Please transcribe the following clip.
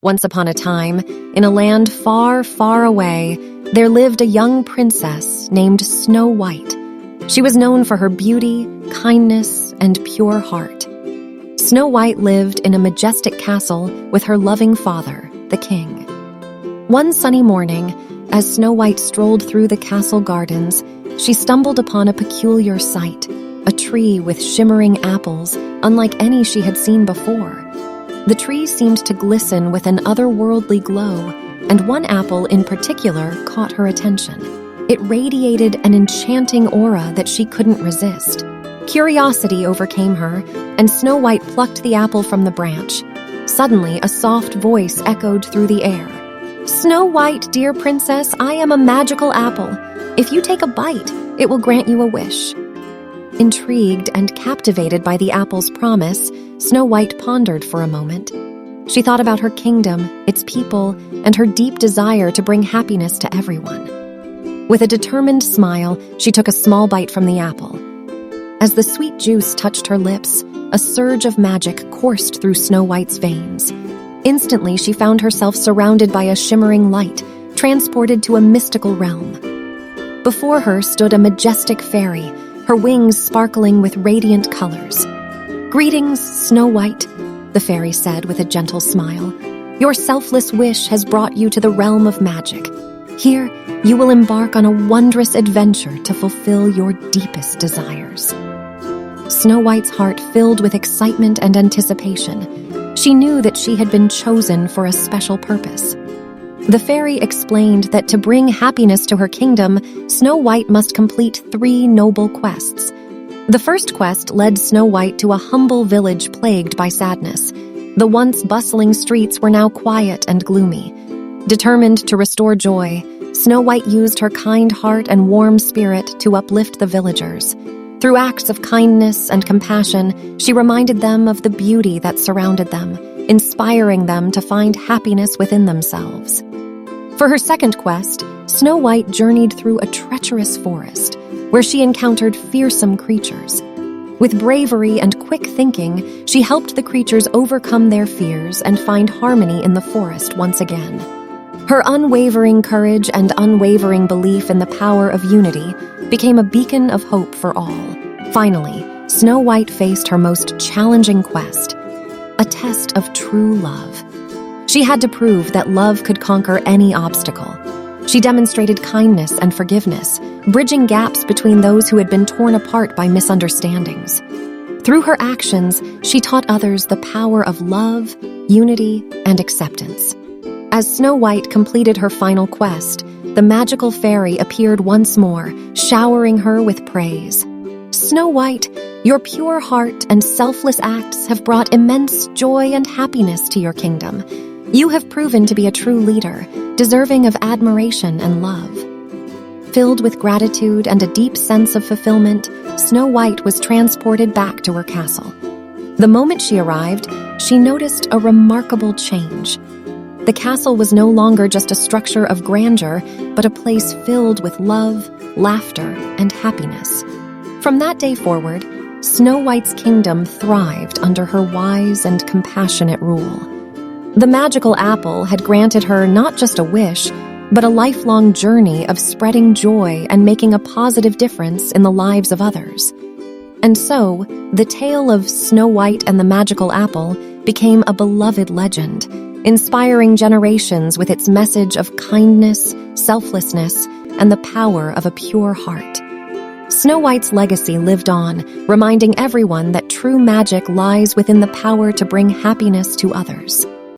Once upon a time, in a land far, far away, there lived a young princess named Snow White. She was known for her beauty, kindness, and pure heart. Snow White lived in a majestic castle with her loving father, the king. One sunny morning, as Snow White strolled through the castle gardens, she stumbled upon a peculiar sight, a tree with shimmering apples unlike any she had seen before. The tree seemed to glisten with an otherworldly glow, and one apple in particular caught her attention. It radiated an enchanting aura that she couldn't resist. Curiosity overcame her, and Snow White plucked the apple from the branch. Suddenly, a soft voice echoed through the air. "Snow White, dear princess, I am a magical apple. If you take a bite, it will grant you a wish." Intrigued and captivated by the apple's promise, Snow White pondered for a moment. She thought about her kingdom, its people, and her deep desire to bring happiness to everyone. With a determined smile, she took a small bite from the apple. As the sweet juice touched her lips, a surge of magic coursed through Snow White's veins. Instantly, she found herself surrounded by a shimmering light, transported to a mystical realm. Before her stood a majestic fairy, her wings sparkling with radiant colors. "Greetings, Snow White," the fairy said with a gentle smile. "Your selfless wish has brought you to the realm of magic. Here, you will embark on a wondrous adventure to fulfill your deepest desires." Snow White's heart filled with excitement and anticipation. She knew that she had been chosen for a special purpose. The fairy explained that to bring happiness to her kingdom, Snow White must complete 3 noble quests. The first quest led Snow White to a humble village plagued by sadness. The once bustling streets were now quiet and gloomy. Determined to restore joy, Snow White used her kind heart and warm spirit to uplift the villagers. Through acts of kindness and compassion, she reminded them of the beauty that surrounded them, inspiring them to find happiness within themselves. For her second quest, Snow White journeyed through a treacherous forest, where she encountered fearsome creatures. With bravery and quick thinking, she helped the creatures overcome their fears and find harmony in the forest once again. Her unwavering courage and unwavering belief in the power of unity became a beacon of hope for all. Finally, Snow White faced her most challenging quest, a test of true love. She had to prove that love could conquer any obstacle. She demonstrated kindness and forgiveness, bridging gaps between those who had been torn apart by misunderstandings. Through her actions, she taught others the power of love, unity, and acceptance. As Snow White completed her final quest, the magical fairy appeared once more, showering her with praise. "Snow White, your pure heart and selfless acts have brought immense joy and happiness to your kingdom. You have proven to be a true leader, deserving of admiration and love." Filled with gratitude and a deep sense of fulfillment, Snow White was transported back to her castle. The moment she arrived, she noticed a remarkable change. The castle was no longer just a structure of grandeur, but a place filled with love, laughter, and happiness. From that day forward, Snow White's kingdom thrived under her wise and compassionate rule. The magical apple had granted her not just a wish, but a lifelong journey of spreading joy and making a positive difference in the lives of others. And so, the tale of Snow White and the magical apple became a beloved legend, inspiring generations with its message of kindness, selflessness, and the power of a pure heart. Snow White's legacy lived on, reminding everyone that true magic lies within the power to bring happiness to others.